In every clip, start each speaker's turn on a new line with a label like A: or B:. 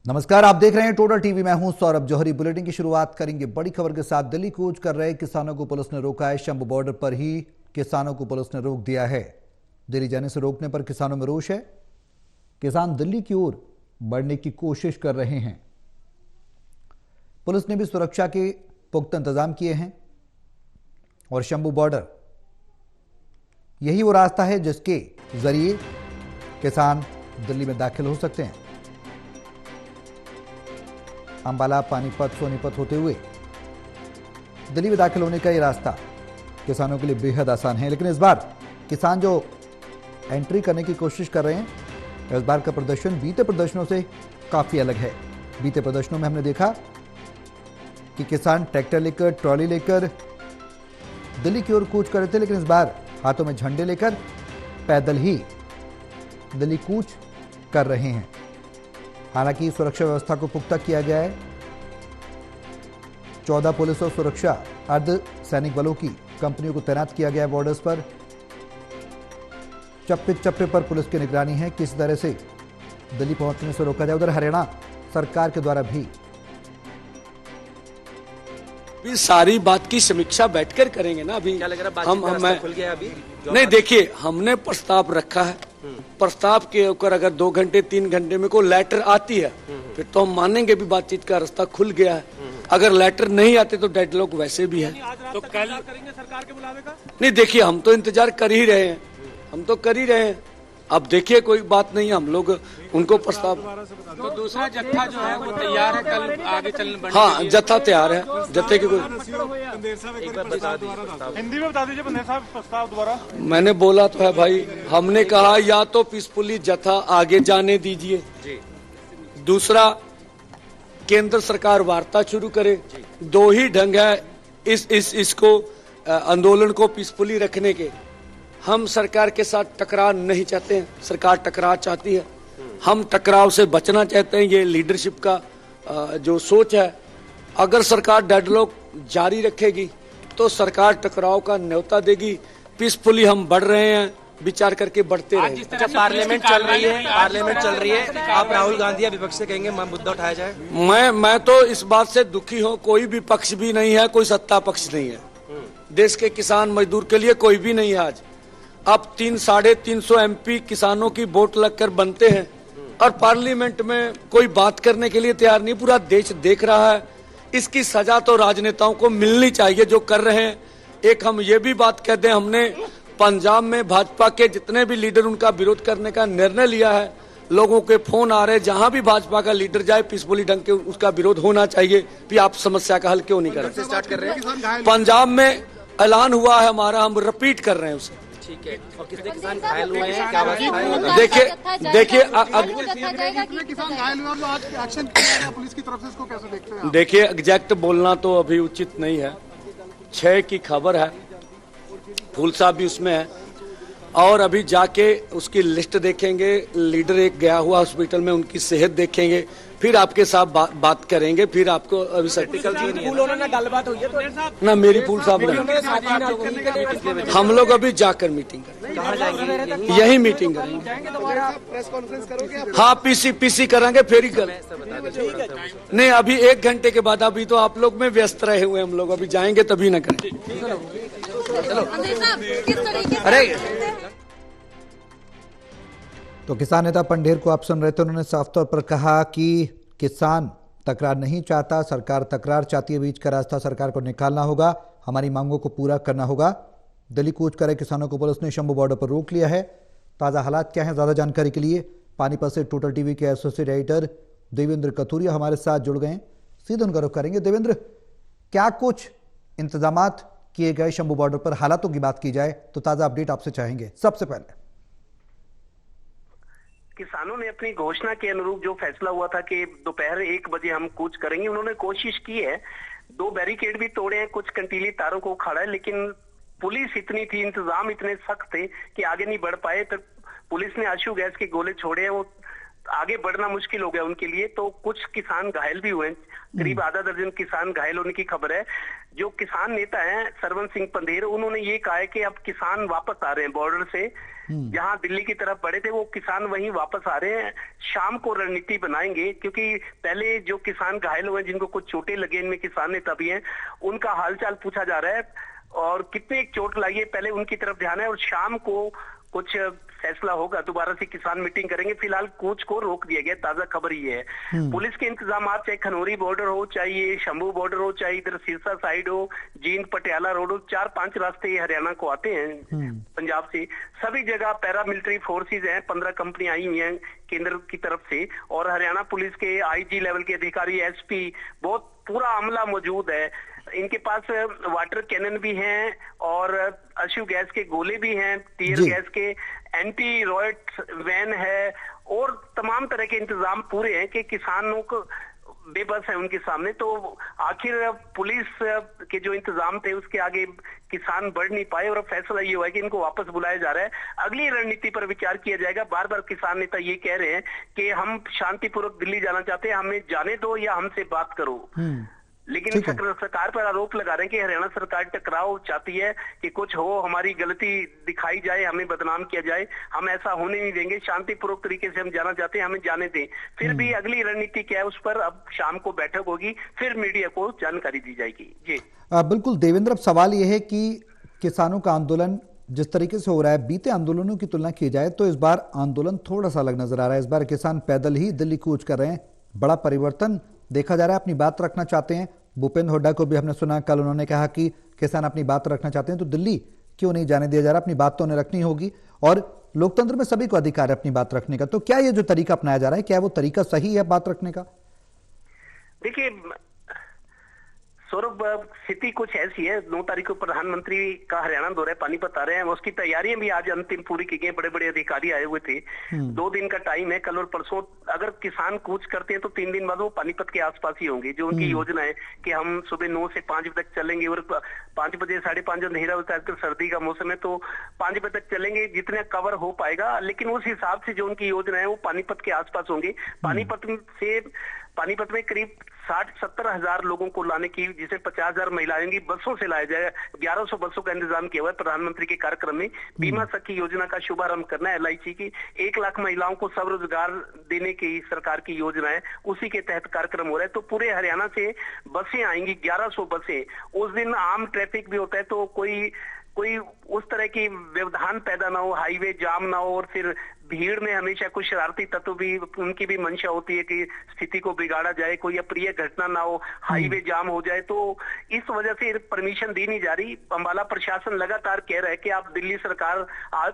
A: नमस्कार, आप देख रहे हैं टोटल टीवी। मैं हूं सौरभ जौहरी। बुलेटिन की शुरुआत करेंगे बड़ी खबर के साथ। दिल्ली कूच कर रहे किसानों को पुलिस ने रोका है। शंभू बॉर्डर पर ही किसानों को पुलिस ने रोक दिया है। दिल्ली जाने से रोकने पर किसानों में रोष है। किसान दिल्ली की ओर बढ़ने की कोशिश कर रहे हैं। पुलिस ने भी सुरक्षा के पुख्ता इंतजाम किए हैं और शंभू बॉर्डर यही वो रास्ता है जिसके जरिए किसान दिल्ली में दाखिल हो सकते हैं। अंबाला, पानीपत, सोनीपत होते हुए दिल्ली में दाखिल होने का ये रास्ता किसानों के लिए बेहद आसान है। लेकिन इस बार किसान जो एंट्री करने की कोशिश कर रहे हैं, इस बार का प्रदर्शन बीते प्रदर्शनों से काफी अलग है। बीते प्रदर्शनों में हमने देखा कि किसान ट्रैक्टर लेकर, ट्रॉली लेकर दिल्ली की ओर कूच कर रहे थे, लेकिन इस बार हाथों में झंडे लेकर पैदल ही दिल्ली कूच कर रहे हैं। हालांकि सुरक्षा व्यवस्था को पुख्ता किया गया है। 14 पुलिस और सुरक्षा अर्ध सैनिक बलों की कंपनियों को तैनात किया गया है बॉर्डर्स पर। चप्पे चप्पे पर पुलिस की निगरानी है। किस तरह से दिल्ली पहुंचने से रोका जाए। उधर हरियाणा सरकार के द्वारा भी
B: सारी बात की समीक्षा बैठकर करेंगे ना। अभी
C: क्या लग रहा है,
B: हम
C: खुल गया अभी?
B: नहीं, देखिए, हमने प्रस्ताव रखा है। प्रस्ताव के ऊपर अगर 2 घंटे 3 घंटे में कोई लेटर आती है फिर तो हम मानेंगे भी बातचीत का रास्ता खुल गया है। अगर लेटर नहीं आते तो डेडलॉक वैसे भी है।
C: तो कल करेंगे सरकार के बुलावे का?
B: नहीं, देखिए, हम तो इंतजार कर ही रहे हैं। अब देखिए, कोई बात नहीं है। हम लोग उनको प्रस्ताव,
C: तो दूसरा जत्था जो है वो तैयार है, कल आगे चलने?
B: हाँ, जत्था तैयार है। जत्थे की कोई
C: एक बार बता दीजिए, हिंदी में बता दीजिए बंदेर साहब, प्रस्ताव द्वारा।
B: मैंने बोला तो है भाई, हमने कहा या तो पीसफुली जत्था आगे जाने दीजिए, दूसरा केंद्र सरकार वार्ता शुरू करे। 2 ही ढंग है इसको आंदोलन को पीसफुली रखने के। हम सरकार के साथ टकराव नहीं चाहते हैं, सरकार टकराव चाहती है। हम टकराव से बचना चाहते हैं। ये लीडरशिप का जो सोच है। अगर सरकार डेडलॉक जारी रखेगी तो सरकार टकराव का न्योता देगी। पीसफुली हम बढ़ रहे हैं, विचार करके बढ़ते रहे।
C: अच्छा, पार्लियामेंट चल रही है, आप राहुल गांधी या विपक्ष से कहेंगे मुद्दा उठाया जाए?
B: मैं तो इस बात से दुखी हूँ। कोई भी पक्ष भी नहीं है, कोई सत्ता पक्ष नहीं है। देश के किसान मजदूर के लिए कोई भी नहीं है। आज अब 300-350 MP किसानों की वोट लगकर बनते हैं और पार्लियामेंट में कोई बात करने के लिए तैयार नहीं। पूरा देश देख रहा है। इसकी सजा तो राजनेताओं को मिलनी चाहिए जो कर रहे हैं। एक हम ये भी बात कह दें, हमने पंजाब में भाजपा के जितने भी लीडर, उनका विरोध करने का निर्णय लिया है। लोगों के फोन आ रहे, जहां भी भाजपा का लीडर जाए पीसफुली ढंग के उसका विरोध होना चाहिए। कि आप समस्या का हल क्यों नहीं कर रहे हैं? पंजाब में ऐलान हुआ है हमारा, हम रिपीट कर रहे हैं उसे।
C: ठीक है। और कितने किसान घायल हुए हैं, क्या बात है?
B: देखिए,
D: किसान घायल हुए और आज एक्शन किया गया पुलिस की तरफ से, इसको कैसे देखते हैं?
B: देखिए, एग्जैक्ट बोलना तो अभी उचित नहीं है। 6 की खबर है, फूल साहब भी उसमें है। और अभी जाके उसकी लिस्ट देखेंगे। लीडर एक गया हुआ हॉस्पिटल में, उनकी सेहत देखेंगे, फिर आपके साथ बात करेंगे। फिर आपको अभी ना मेरी फूल साहब ने, हम लोग अभी जाकर मीटिंग करेंगे। यही मीटिंग करेंगे। हाँ, पीसी करेंगे फिर ही कर। नहीं, अभी 1 घंटे के बाद। अभी तो आप लोग में व्यस्त रहे हुए, हम लोग अभी जाएंगे तभी ना करें।
A: अरे, तो किसान नेता पंढेर को आप सुन रहे थे। उन्होंने साफ तौर पर कहा कि किसान तकरार नहीं चाहता, सरकार तकरार चाहती है। बीच का रास्ता सरकार को निकालना होगा, हमारी मांगों को पूरा करना होगा। दिल्ली कूच करे किसानों को पुलिस ने शंभू बॉर्डर पर रोक लिया है। ताज़ा हालात क्या हैं, ज़्यादा जानकारी के लिए पानीपत से टोटल टीवी के एसोसिएट एडिटर देवेंद्र कथुरिया हमारे साथ जुड़ गए। सीधे उनका रुख करेंगे। देवेंद्र, क्या कुछ इंतजाम किए गए शंभू बॉर्डर पर? हालातों की बात की जाए तो ताज़ा अपडेट आपसे चाहेंगे। सबसे पहले
E: किसानों ने अपनी घोषणा के अनुरूप जो फैसला हुआ था कि दोपहर 1 बजे हम कूच करेंगे, उन्होंने कोशिश की है। 2 बैरिकेड भी तोड़े हैं, कुछ कंटीली तारों को उखाड़ा है, लेकिन पुलिस इतनी थी, इंतजाम इतने सख्त थे कि आगे नहीं बढ़ पाए। तो पुलिस ने आंसू गैस के गोले छोड़े हैं। वो आगे बढ़ना मुश्किल हो गया उनके लिए। तो कुछ किसान घायल भी हुए, करीब आधा दर्जन किसान घायल होने की खबर है। जो किसान नेता हैं सरवन सिंह पंधेर, उन्होंने ये कहा है कि अब किसान वापस आ रहे हैं बॉर्डर से, जहां दिल्ली की तरफ बढ़े थे वो किसान वहीं वापस आ रहे हैं। शाम को रणनीति बनाएंगे, क्योंकि पहले जो किसान घायल हुए जिनको कुछ चोटें लगी, इनमें किसान नेता भी हैं, उनका हालचाल पूछा जा रहा है और कितने चोट लगी है पहले उनकी तरफ ध्यान है। और शाम को कुछ फैसला होगा, दोबारा से किसान मीटिंग करेंगे। फिलहाल कूच को रोक दिया गया, ताजा खबर ये है। पुलिस के इंतजाम, चाहे खनौरी बॉर्डर हो, चाहे ये शंभू बॉर्डर हो, चाहे इधर सिरसा साइड हो, जींद पटियाला रोड हो, 4-5 रास्ते ये हरियाणा को आते हैं पंजाब से। सभी जगह पैरामिलिट्री फोर्सेज हैं, 15 कंपनी आई हुई हैं केंद्र की तरफ से, और हरियाणा पुलिस के आईजी लेवल के अधिकारी, एसपी, बहुत पूरा अमला मौजूद है। इनके पास वाटर कैनन भी हैं और अश्रु गैस के गोले भी हैं, टीयर गैस के, एंटी रॉयट वैन है और तमाम तरह के इंतजाम पूरे हैं कि किसानों को बेबस है उनके सामने। तो आखिर पुलिस के जो इंतजाम थे उसके आगे किसान बढ़ नहीं पाए और अब फैसला ये हुआ है कि इनको वापस बुलाया जा रहा है। अगली रणनीति पर विचार किया जाएगा। बार बार किसान नेता ये कह रहे हैं कि हम शांतिपूर्वक दिल्ली जाना चाहते हैं, हमें जाने दो या हमसे बात करो। लेकिन सरकार पर आरोप लगा रहे हैं कि हरियाणा सरकार टकराव चाहती है कि कुछ हो, हमारी गलती दिखाई जाए, हमें बदनाम किया जाए। हम ऐसा होने नहीं देंगे, शांतिपूर्वक तरीके से हम जाना चाहते हैं, हमें जाने दें। फिर भी अगली रणनीति क्या है उस पर अब शाम को बैठक होगी, फिर मीडिया को जानकारी दी जाएगी। जी
A: बिल्कुल देवेंद्र, अब सवाल यह है कि किसानों का आंदोलन जिस तरीके से हो रहा है, बीते आंदोलनों की तुलना की जाए तो इस बार आंदोलन थोड़ा सा अलग नजर आ रहा है। इस बार किसान पैदल ही दिल्ली कूच कर रहे हैं, बड़ा परिवर्तन देखा जा रहा है, अपनी बात रखना चाहते हैं। भूपेंद्र हुड्डा को भी हमने सुना, कल उन्होंने कहा कि किसान अपनी बात रखना चाहते हैं तो दिल्ली क्यों नहीं जाने दिया जा रहा, अपनी बात तो उन्हें रखनी होगी और लोकतंत्र में सभी को अधिकार है अपनी बात रखने का। तो क्या ये जो तरीका अपनाया जा रहा है, क्या वो तरीका सही है बात रखने का?
E: देखिए सौरभ, स्थिति कुछ ऐसी है, 9 तारीख को प्रधानमंत्री का हरियाणा दौरा है, पानीपत आ रहे हैं, उसकी तैयारियां भी आज अंतिम पूरी की गई। बड़े बड़े अधिकारी आए हुए थे। 2 दिन का टाइम है, कल और परसों। अगर किसान कूच करते हैं तो 3 दिन बाद वो पानीपत के आसपास ही होंगे। जो उनकी योजना है कि हम सुबह 9 से 5 बजे तक चलेंगे और 5 बजे 5:30 अंधेरा होता है, आजकल सर्दी का मौसम है तो 5 बजे तक चलेंगे, जितने कवर हो पाएगा। लेकिन उस हिसाब से जो उनकी योजना है वो पानीपत के आसपास होंगे। पानीपत में करीब 60-70 हजार लोगों को लाने की, जिसे 50,000 महिलाएं होंगी, बसों से लाया जाएगा। 1100 बसों का इंतजाम किया हुआ है प्रधानमंत्री के कार्यक्रम में। बीमा सखी योजना का शुभारंभ करना है, LIC की 1 लाख महिलाओं को स्वरोजगार देने की सरकार की योजना है, उसी के तहत कार्यक्रम हो रहा है। तो पूरे हरियाणा से बसें आएंगी, 1100 बसें। उस दिन आम ट्रैफिक भी होता है तो कोई उस तरह की व्यवधान पैदा ना हो, हाईवे जाम ना हो और फिर भीड़ में हमेशा कुछ शरारती तत्व भी, उनकी भी मंशा होती है कि स्थिति को बिगाड़ा जाए, कोई अप्रिय घटना ना हो, हाईवे जाम हो जाए। तो इस वजह से परमिशन दी नहीं जा रही। अंबाला प्रशासन लगातार कह रहा है कि आप, दिल्ली सरकार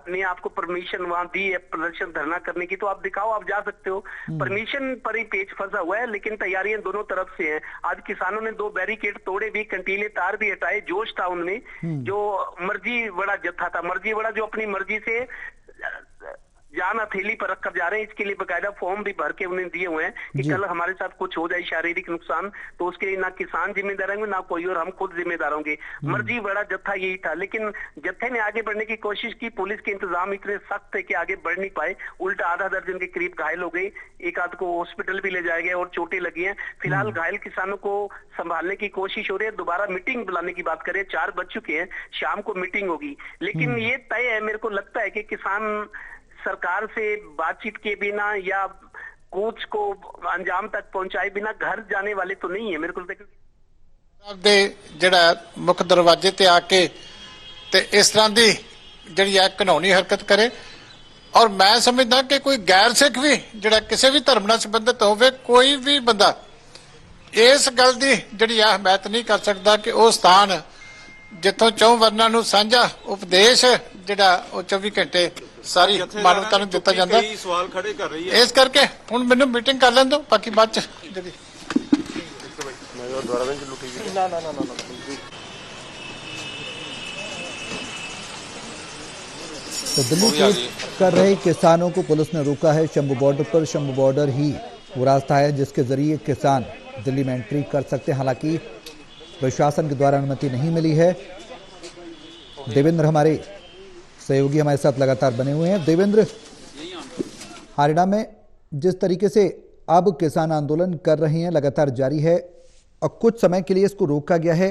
E: ने आपको परमिशन वहां दी है प्रदर्शन धरना करने की, तो आप दिखाओ, आप जा सकते हो। परमिशन पर ही पेच फंसा हुआ है, लेकिन तैयारियां दोनों तरफ से हैं। आज किसानों ने 2 बैरिकेड तोड़े भी, कंटीले तार भी हटाए, जोश था उनमें। जो मर्जी बड़ा जत्था था, मर्जी बड़ा जो अपनी मर्जी से जान हथेली पर रखकर जा रहे हैं, इसके लिए बकायदा फॉर्म भी भर के उन्हें दिए हुए हैं कि कल हमारे साथ कुछ हो जाए शारीरिक नुकसान तो उसके लिए ना किसान जिम्मेदार होंगे ना कोई और, हम खुद जिम्मेदार होंगे। मर्जी बड़ा जत्था यही था। लेकिन जत्थे ने आगे बढ़ने की कोशिश की, पुलिस के इंतजाम इतने सख्त थे कि आगे बढ़ नहीं पाए, उल्टा आधा दर्जन के करीब घायल हो गए, एक आध को हॉस्पिटल भी ले जाए गए और चोटें लगी हैं। फिलहाल घायल किसानों को संभालने की कोशिश हो रही है। दोबारा मीटिंग बुलाने की बात करें, 4 बज चुके हैं, शाम को मीटिंग होगी। लेकिन ये तय है, मेरे को लगता है कि किसान सरकार से बातचीत के बिना या कूच को अंजाम तक पहुंचाए बिना घर जाने वाले तो नहीं है। मेरे को
F: ਜਿਹੜਾ ਮੁੱਖ ਦਰਵਾਜ਼ੇ ਤੇ ਆ ਕੇ ਤੇ ਇਸ ਤਰ੍ਹਾਂ ਦੀ ਜਿਹੜੀ ਹੈ ਘਿਨੌਣੀ ਹਰਕਤ ਕਰੇ ਔਰ ਮੈਂ ਸਮਝਦਾ ਕਿ ਕੋਈ ਗੈਰ ਸਿੱਖ ਵੀ ਜਿਹੜਾ ਕਿਸੇ ਵੀ ਧਰਮ ਨਾਲ ਸੰਬੰਧਿਤ ਹੋਵੇ, ਕੋਈ ਵੀ ਬੰਦਾ ਇਸ ਗੱਲ ਦੀ ਜਿਹੜੀ ਹੈ ਹਮਾਇਤ ਨਹੀਂ ਕਰ ਸਕਦਾ ਕਿ ਉਹ ਸਥਾਨ ਜਿੱਥੋਂ 4 ਵਰਨਾਂ ਨੂੰ ਸਾਂਝਾ ਉਪਦੇਸ਼ ਜਿਹੜਾ ਉਹ 24 ਘੰਟੇ ਸਾਰੀ ਮਾਨਵਤਾ ਨੂੰ ਦਿੱਤਾ ਜਾਂਦਾ।
G: ਸਵਾਲ ਖੜੇ ਕਰ ਰਹੀ ਹੈ,
F: ਇਸ ਕਰਕੇ ਹੁਣ ਮੈਨੂੰ ਮੀਟਿੰਗ ਕਰ ਲੈਣ ਦਿਓ, ਬਾਕੀ ਬਾਅਦ ਚ ਜਿਹੜੀ
A: तो दिल्ली कूच कर रहे किसानों को पुलिस ने रोका है शंभू बॉर्डर पर। शंभू बॉर्डर ही वो रास्ता है जिसके जरिए किसान दिल्ली में एंट्री कर सकते हैं। हालांकि प्रशासन के द्वारा अनुमति नहीं मिली है। देवेंद्र हमारे सहयोगी हमारे साथ लगातार बने हुए हैं। देवेंद्र, हरियाणा में जिस तरीके से अब किसान आंदोलन कर रहे हैं लगातार जारी है और कुछ समय के लिए इसको रोका गया है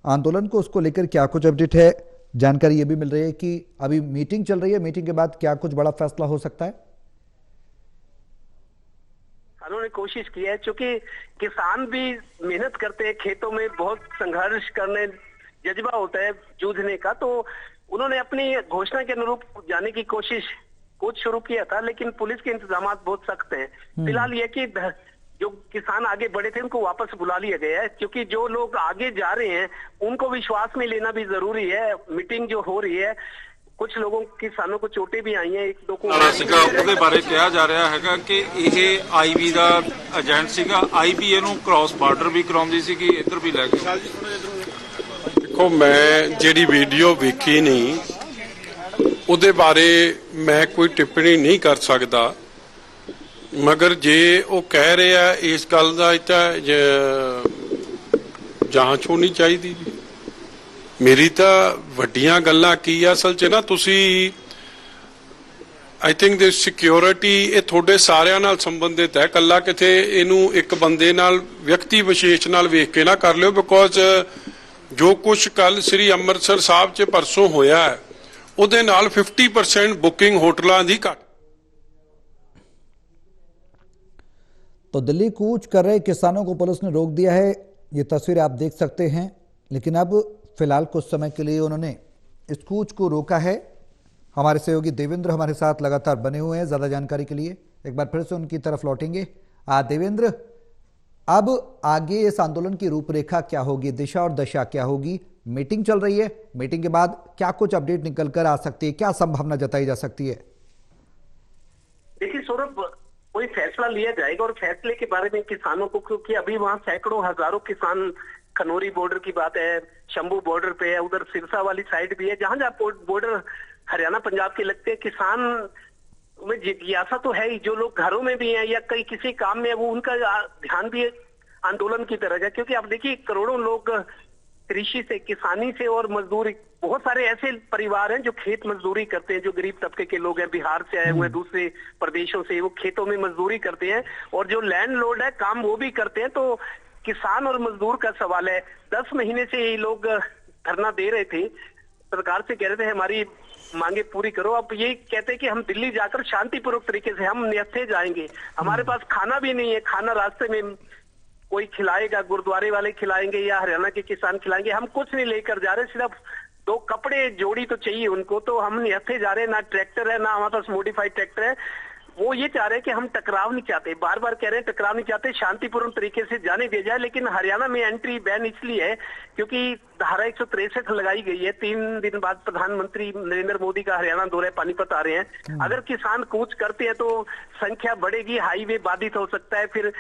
A: आंदोलन को, उसको लेकर क्या कुछ अपडेट है? जानकारी ये भी मिल रही है कि अभी मीटिंग चल रही है, मीटिंग के बाद क्या कुछ बड़ा फैसला हो सकता है?
E: उन्होंने कोशिश की है, क्योंकि किसान भी मेहनत करते हैं, खेतों में बहुत संघर्ष करने जज्बा होता है जूझने का, तो उन्होंने अपनी घोषणा के अनुरूप जाने की कोशिश कुछ शुरू किया था, लेकिन पुलिस के इंतजाम बहुत सख्त हैं। फिलहाल ये कि जो किसान आगे बढ़े थे उनको वापस बुला लिया गया है, क्योंकि जो लोग आगे जा रहे हैं उनको विश्वास में लेना भी जरूरी है। मीटिंग जो हो रही है, कुछ लोगों किसानों को चोटें भी आई हैं, एक दो को
G: ਸੀਗਾ ਉਹਦੇ ਬਾਰੇ ਕਿਹਾ ਜਾ ਰਿਹਾ ਹੈਗਾ ਕਿ ਇਹ ਆਈਬੀ ਦਾ ਏਜੰਟ ਸੀਗਾ। ਆਈਬੀ ਇਹਨੂੰ ਕ੍ਰਾਸ ਬਾਰਡਰ ਵੀ ਕਰਾਉਂਦੀ ਸੀਗੀ, ਇੱਧਰ ਵੀ ਲੈ ਕੇ।
H: ਦੇਖੋ, ਮੈਂ ਜਿਹੜੀ ਵੀਡੀਓ ਵੇਖੀ ਨਹੀਂ ਉਹਦੇ ਬਾਰੇ ਮੈਂ ਕੋਈ ਟਿੱਪਣੀ ਨਹੀਂ ਕਰ ਸਕਦਾ, ਮਗਰ ਜੇ ਉਹ ਕਹਿ ਰਿਹਾ ਇਸ ਗੱਲ ਦਾ ਤਾਂ ਜਾਂਚ ਹੋਣੀ ਚਾਹੀਦੀ। ਮੇਰੀ ਤਾਂ ਵੱਡੀਆਂ ਗੱਲਾਂ ਕੀ ਆ ਅਸਲ 'ਚ ਨਾ, ਤੁਸੀਂ ਆਈ ਥਿੰਕ ਦਿਸ ਸਿਕਿਉਰਿਟੀ ਇਹ ਤੁਹਾਡੇ ਸਾਰਿਆਂ ਨਾਲ ਸੰਬੰਧਿਤ ਹੈ, ਕੱਲਾ ਕਿਤੇ ਇਹਨੂੰ ਇੱਕ ਬੰਦੇ ਨਾਲ ਵਿਅਕਤੀ ਵਿਸ਼ੇਸ਼ ਨਾਲ ਵੇਖ ਕੇ ਨਾ ਕਰ ਲਿਓ, ਬਿਕੋਜ਼ ਜੋ ਕੁਝ ਕੱਲ ਸ੍ਰੀ ਅੰਮ੍ਰਿਤਸਰ ਸਾਹਿਬ 'ਚ ਪਰਸੋਂ ਹੋਇਆ ਹੈ ਉਹਦੇ ਨਾਲ 50% ਬੁਕਿੰਗ ਹੋਟਲਾਂ ਦੀ ਘਟ।
A: तो दिल्ली कूच कर रहे किसानों को पुलिस ने रोक दिया है, ये तस्वीर आप देख सकते हैं, लेकिन अब फिलहाल कुछ समय के लिए उन्होंने इस कूच को रोका है। हमारे सहयोगी देवेंद्र हमारे साथ लगातार बने हुए हैं ज्यादा जानकारी के लिए, एक बार फिर से उनकी तरफ लौटेंगे। देवेंद्र, अब आगे इस आंदोलन की रूपरेखा क्या होगी, दिशा और दशा क्या होगी? मीटिंग चल रही है, मीटिंग के बाद क्या कुछ अपडेट निकल कर आ सकती है, क्या संभावना जताई जा सकती है?
E: देखिए सौरभ, कोई फैसला लिया जाएगा और फैसले के बारे में किसानों को, क्योंकि अभी वहाँ सैकड़ों हजारों किसान, खनौरी बॉर्डर की बात है, शंभू बॉर्डर पे है, उधर सिरसा वाली साइड भी है, जहां जहां बॉर्डर हरियाणा पंजाब के लगते हैं, किसान में जिज्ञासा तो है ही। जो लोग घरों में भी हैं या कई किसी काम में, वो उनका ध्यान भी आंदोलन की तरह है, क्योंकि आप देखिए करोड़ों लोग कृषि से, किसानी से और मजदूरी, बहुत सारे ऐसे परिवार हैं जो खेत मजदूरी करते हैं, जो गरीब तबके के लोग हैं, बिहार से आए हुए हैं, दूसरे प्रदेशों से, वो खेतों में मजदूरी करते हैं, और जो लैंड लोड है काम वो भी करते हैं। तो किसान और मजदूर का सवाल है। 10 महीने से ये लोग धरना दे रहे थे, सरकार से कह रहे थे हमारी मांगे पूरी करो। अब ये कहते हैं कि हम दिल्ली जाकर शांतिपूर्वक तरीके से हम निहत्थे जाएंगे, हमारे पास खाना भी नहीं है, खाना रास्ते में कोई खिलाएगा, गुरुद्वारे वाले खिलाएंगे या हरियाणा के किसान खिलाएंगे, हम कुछ नहीं लेकर जा रहे, सिर्फ 2 कपड़े जोड़ी तो चाहिए उनको, तो हम निहत्थे जा रहे हैं, ना ट्रैक्टर है, ना हमारे पास मॉडिफाइड ट्रैक्टर है। वो ये चाह रहे हैं कि हम टकराव नहीं चाहते, बार बार कह रहे हैं टकराव नहीं चाहते, शांतिपूर्ण तरीके से जाने दिया जाए। लेकिन हरियाणा में एंट्री बैन इसलिए है क्योंकि धारा 163 लगाई गई है। 3 दिन बाद प्रधानमंत्री नरेंद्र मोदी का हरियाणा दौरे पानीपत आ रहे हैं। अगर किसान कूच करते हैं तो संख्या बढ़ेगी, हाईवे बाधित हो सकता है। फिर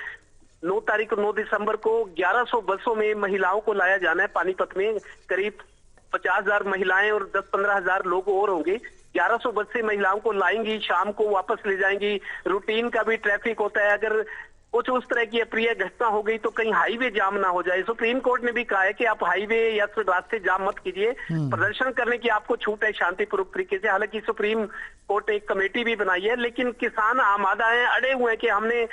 E: 9 तारीख 9 दिसंबर को 1100 बसों में महिलाओं को लाया जाना है पानीपत में, करीब 50,000 महिलाएं और 10-15 हजार लोग और होंगे। 1100 बस से महिलाओं को लाएंगी, शाम को वापस ले जाएंगी। रूटीन का भी ट्रैफिक होता है, अगर कुछ उस तरह की अप्रिय घटना हो गई तो कहीं हाईवे जाम ना हो जाए। सुप्रीम कोर्ट ने भी कहा है कि आप हाईवे या रास्ते जाम मत कीजिए, प्रदर्शन करने की आपको छूट है शांतिपूर्वक तरीके से। हालांकि सुप्रीम कोर्ट ने एक कमेटी भी बनाई है, लेकिन किसान आमादा है, अड़े हुए हैं कि हमने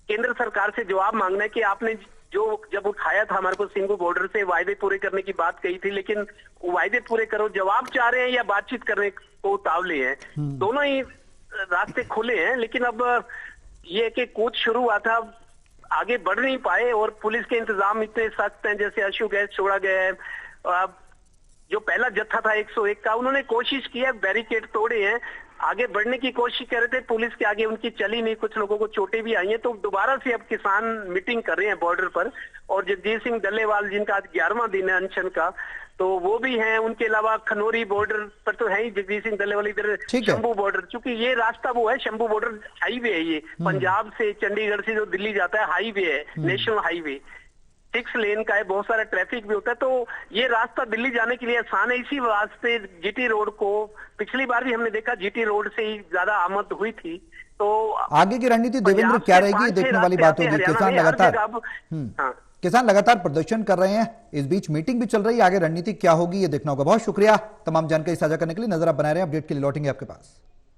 E: केंद्र सरकार से जवाब मांगना है कि आपने जो जब उठाया था हमारे को सिंघू बॉर्डर से वायदे पूरे करने की बात कही थी, लेकिन वायदे पूरे करो, जवाब चाह रहे हैं या बातचीत करने को उतावले हैं। दोनों ही रास्ते खुले हैं, लेकिन अब ये कि कूच शुरू हुआ था, आगे बढ़ नहीं पाए और पुलिस के इंतजाम इतने सख्त हैं, जैसे अशु गैस छोड़ा गया है। जो पहला जत्था था 101 का, उन्होंने कोशिश की है, बैरिकेड तोड़े हैं, आगे बढ़ने की कोशिश कर रहे थे, पुलिस के आगे उनकी चली नहीं, कुछ लोगों को चोटें भी आई हैं। तो दोबारा से अब किसान मीटिंग कर रहे हैं बॉर्डर पर, और जगजीत सिंह डल्लेवाल जिनका आज 11वां दिन है अनशन का, तो वो भी हैं। उनके अलावा खनौरी बॉर्डर पर तो है ही जगजीत सिंह डल्लेवाल, इधर शंभू बॉर्डर, क्योंकि ये रास्ता वो है, शंभू बॉर्डर हाईवे है, ये पंजाब से चंडीगढ़ से जो दिल्ली जाता है हाईवे है, नेशनल हाईवे 6 लेन का है, बहुत सारा ट्रैफिक भी होता है। तो ये रास्ता दिल्ली जाने के लिए आसान है। इसी वास्ते जीटी रोड को पिछली बार भी हमने देखा, जीटी रोड से ही ज्यादा आमद हुई थी। तो
A: आगे की रणनीति देवेंद्र क्या रहेगी, देखने वाली बात होगी। किसान लगातार प्रदर्शन कर रहे हैं, इस बीच मीटिंग भी चल रही है, आगे रणनीति क्या होगी ये देखना होगा। बहुत शुक्रिया तमाम जानकारी साझा करने के लिए। नजर आप बनाए रहे हैं, अपडेट के लिए लौटेंगे आपके पास।